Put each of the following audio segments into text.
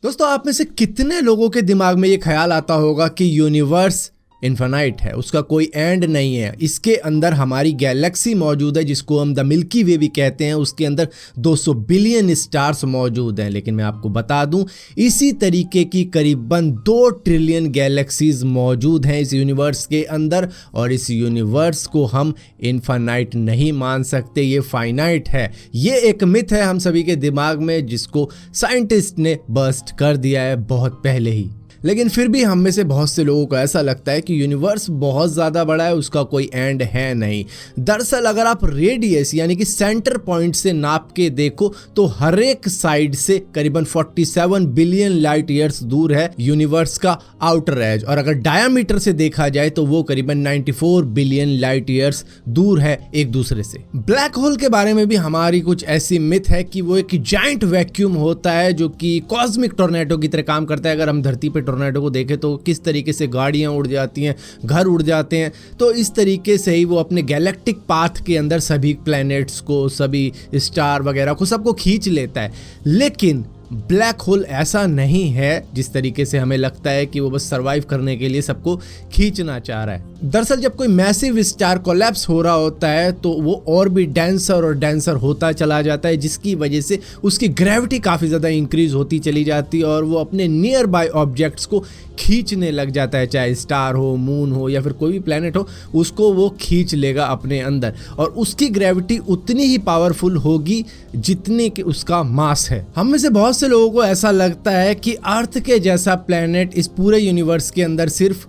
दोस्तों, आप में से कितने लोगों के दिमाग में ये ख्याल आता होगा कि यूनिवर्स इन्फिनाइट है, उसका कोई एंड नहीं है। इसके अंदर हमारी गैलेक्सी मौजूद है जिसको हम द मिल्की वे भी कहते हैं। उसके अंदर 200 बिलियन स्टार्स मौजूद हैं। लेकिन मैं आपको बता दूं, इसी तरीके की करीबन 2 ट्रिलियन गैलेक्सीज मौजूद हैं इस यूनिवर्स के अंदर, और इस यूनिवर्स को हम इन्फिनाइट नहीं मान सकते, ये फाइनाइट है। ये एक मिथ है हम सभी के दिमाग में जिसको साइंटिस्ट ने बस्ट कर दिया है बहुत पहले ही। लेकिन फिर भी हम में से बहुत से लोगों को ऐसा लगता है कि यूनिवर्स बहुत ज़्यादा बड़ा है, उसका कोई एंड है नहीं। दरअसल अगर आप रेडियस यानी कि सेंटर पॉइंट से नाप के देखो तो हर एक साइड से करीबन 47 बिलियन लाइट ईयर्स दूर है यूनिवर्स का आउटर एज, और अगर डायमीटर से देखा जाए तो वो करीबन 94 बिलियन लाइट ईयर्स दूर है एक दूसरे से। ब्लैक होल के बारे में भी हमारी कुछ ऐसी मिथ है कि वो एक जाइंट वैक्यूम होता है जो कि कॉस्मिक टोर्नेडो की तरह काम करता है। अगर हम धरती पे टोर्नेडो को देखें तो किस तरीके से गाड़ियां उड़ जाती हैं, घर उड़ जाते हैं, तो इस तरीके से ही वो अपने गैलेक्टिक पाथ के अंदर सभी प्लैनेट्स को, सभी स्टार वगैरह को, सबको खींच लेता है। लेकिन ब्लैक होल ऐसा नहीं है जिस तरीके से हमें लगता है कि वो बस सरवाइव करने के लिए सबको खींचना चाह रहा है। दरअसल जब कोई मैसिव स्टार कोलैप्स हो रहा होता है तो वो और भी डेंसर और डेंसर होता चला जाता है, जिसकी वजह से उसकी ग्रेविटी काफ़ी ज़्यादा इंक्रीज होती चली जाती है और वो अपने नियर बाय ऑब्जेक्ट्स को खींचने लग जाता है। चाहे स्टार हो, मून हो या फिर कोई भी प्लैनेट हो, उसको वो खींच लेगा अपने अंदर, और उसकी ग्रेविटी उतनी ही पावरफुल होगी जितने कि उसका मास है। हम में से बहुत से लोगों को ऐसा लगता है कि अर्थ के जैसा प्लैनेट इस पूरे यूनिवर्स के अंदर सिर्फ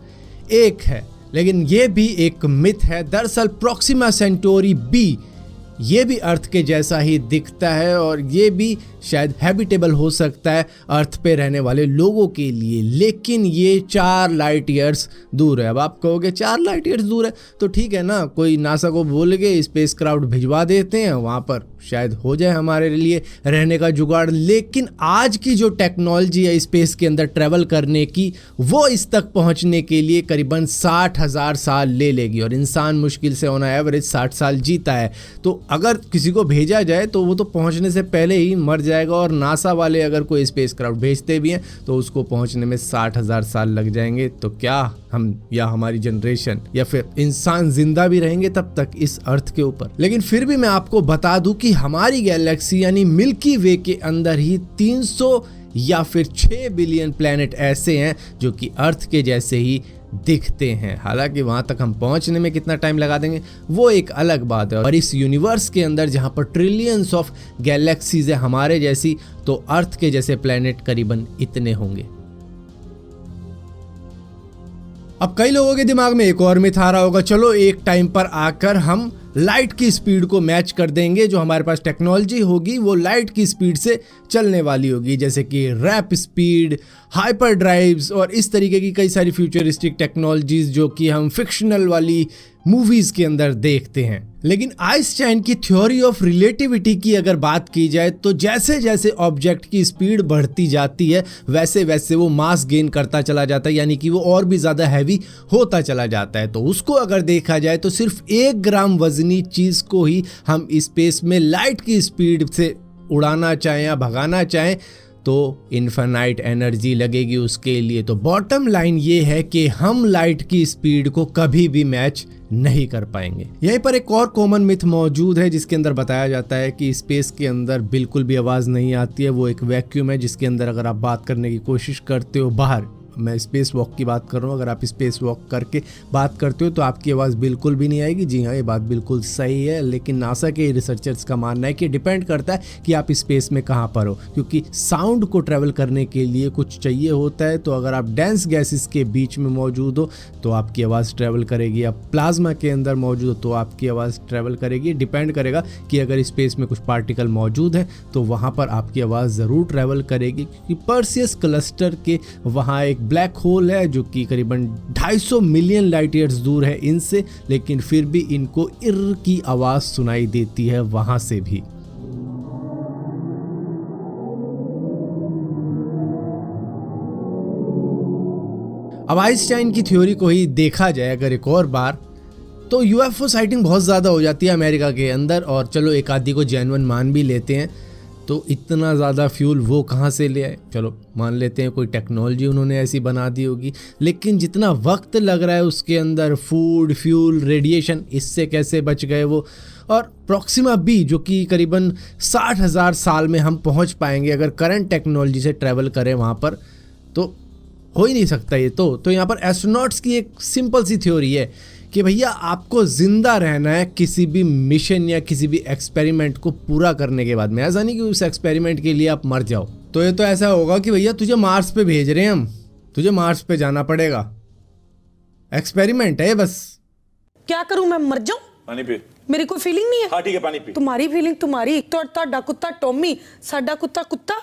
एक है, लेकिन ये भी एक मिथ है। दरअसल प्रोक्सिमा सेंटोरी बी ये भी अर्थ के जैसा ही दिखता है और ये भी शायद हैबिटेबल हो सकता है अर्थ पे रहने वाले लोगों के लिए, लेकिन ये 4 लाइट ईयर्स दूर है। अब आप कहोगे 4 लाइट ईयर्स दूर है तो ठीक है ना, कोई नासा को बोल के स्पेस क्राफ्ट भिजवा देते हैं, वहाँ पर शायद हो जाए हमारे लिए रहने का जुगाड़। लेकिन आज की जो टेक्नोलॉजी है स्पेस के अंदर ट्रैवल करने की, वो इस तक पहुँचने के लिए करीबन 60,000 साल ले लेगी, और इंसान मुश्किल से ऑन एवरेज 60 साल जीता है। तो अगर किसी को भेजा जाए तो वो तो पहुँचने से पहले ही मर जाएगा, और नासा वाले अगर कोई स्पेस क्राफ्ट भेजते भी हैं तो उसको पहुंचने में 60,000 साल लग जाएंगे। तो क्या हम या हमारी जनरेशन या फिर इंसान जिंदा भी रहेंगे तब तक इस अर्थ के ऊपर? लेकिन फिर भी मैं आपको बता दूं कि हमारी गैलेक्सी यानी मिल्की वे के अंदर ही 300 या फिर 6 बिलियन प्लैनेट ऐसे हैं जो कि अर्थ के जैसे ही दिखते हैं। हालांकि वहां तक हम पहुंचने में कितना टाइम लगा देंगे वो एक अलग बात है। और इस यूनिवर्स के अंदर जहां पर ट्रिलियंस ऑफ गैलेक्सीज है हमारे जैसी, तो अर्थ के जैसे प्लेनेट करीबन इतने होंगे। अब कई लोगों के दिमाग में एक और मिथ आ रहा होगा, चलो एक टाइम पर आकर हम लाइट की स्पीड को मैच कर देंगे, जो हमारे पास टेक्नोलॉजी होगी वो लाइट की स्पीड से चलने वाली होगी, जैसे कि रैप स्पीड, हाइपर ड्राइव्स और इस तरीके की कई सारी फ्यूचरिस्टिक टेक्नोलॉजीज जो कि हम फिक्शनल वाली मूवीज के अंदर देखते हैं। लेकिन आइंस्टाइन की थ्योरी ऑफ रिलेटिविटी की अगर बात की जाए तो जैसे जैसे ऑब्जेक्ट की स्पीड बढ़ती जाती है वैसे वैसे वो मास गेन करता चला जाता है, यानी कि वो और भी ज़्यादा हैवी होता चला जाता है। तो उसको अगर देखा जाए तो सिर्फ 1 ग्राम वजनी चीज़ को ही हम स्पेस में लाइट की स्पीड से उड़ाना चाहें या भगाना चाहें तो इन्फिनाइट एनर्जी लगेगी उसके लिए। तो बॉटम लाइन ये है कि हम लाइट की स्पीड को कभी भी मैच नहीं कर पाएंगे। यहीं पर एक और कॉमन मिथ मौजूद है जिसके अंदर बताया जाता है कि स्पेस के अंदर बिल्कुल भी आवाज़ नहीं आती है, वो एक वैक्यूम है जिसके अंदर अगर आप बात करने की कोशिश करते हो बाहर, मैं स्पेस वॉक की बात कर रहा हूँ, अगर आप स्पेस वॉक करके बात करते हो तो आपकी आवाज़ बिल्कुल भी नहीं आएगी। जी हाँ, ये बात बिल्कुल सही है, लेकिन नासा के रिसर्चर्स का मानना है कि डिपेंड करता है कि आप स्पेस में कहाँ पर हो, क्योंकि साउंड को ट्रैवल करने के लिए कुछ चाहिए होता है। तो अगर आप डेंस गैसेस के बीच में मौजूद हो तो आपकी आवाज़ ट्रैवल करेगी, आप प्लाज्मा के अंदर मौजूद हो तो आपकी आवाज़ ट्रैवल करेगी। डिपेंड करेगा कि अगर स्पेस में कुछ पार्टिकल मौजूद है तो वहाँ पर आपकी आवाज़ ज़रूर ट्रैवल करेगी, क्योंकि पर्सियस क्लस्टर के वहाँ एक ब्लैक होल है जो कि करीबन 250 मिलियन लाइट ईयर्स दूर है इनसे, लेकिन फिर भी इनको इर्र की आवाज सुनाई देती है वहां से भी। अब आइंस्टाइन की थ्योरी को ही देखा जाए अगर एक और बार, तो यूएफओ साइटिंग बहुत ज़्यादा हो जाती है अमेरिका के अंदर, और चलो एक आधी को जेन्युइन मान भी लेते हैं। तो इतना ज़्यादा फ्यूल वो कहाँ से ले आए? चलो मान लेते हैं कोई टेक्नोलॉजी उन्होंने ऐसी बना दी होगी, लेकिन जितना वक्त लग रहा है उसके अंदर, फूड, फ्यूल, रेडिएशन, इससे कैसे बच गए वो? और प्रॉक्सिमा बी जो कि करीबन 60,000 साल में हम पहुंच पाएंगे अगर करंट टेक्नोलॉजी से ट्रैवल करें वहाँ पर, तो हो ही नहीं सकता ये। तो यहाँ पर एस्ट्रोनॉट्स की एक सिंपल सी थ्योरी है कि भैया आपको ज़िंदा रहना है किसी भी मिशन या किसी भी एक्सपेरिमेंट को पूरा करने के बाद में। ऐसा नहीं कि उस एक्सपेरिमेंट के लिए आप मर जाओ। तो ये तो ऐसा होगा कि भैया तुझे मार्स पे भेज रहे हैं हम, तुझे मार्स पे जाना पड़ेगा, एक्सपेरिमेंट है बस। क्या करूं मैं, मर जाऊं? पानी पी। मेरी कोई फीलिंग नहीं है। हाँ ठीक है, पानी पी। तुम्हारी फीलिंग तुम्हारी, ਤੁਹਾਡਾ ਕੁੱਤਾ ਟੋਮੀ, ਸਾਡਾ ਕੁੱਤਾ ਕੁੱਤਾ।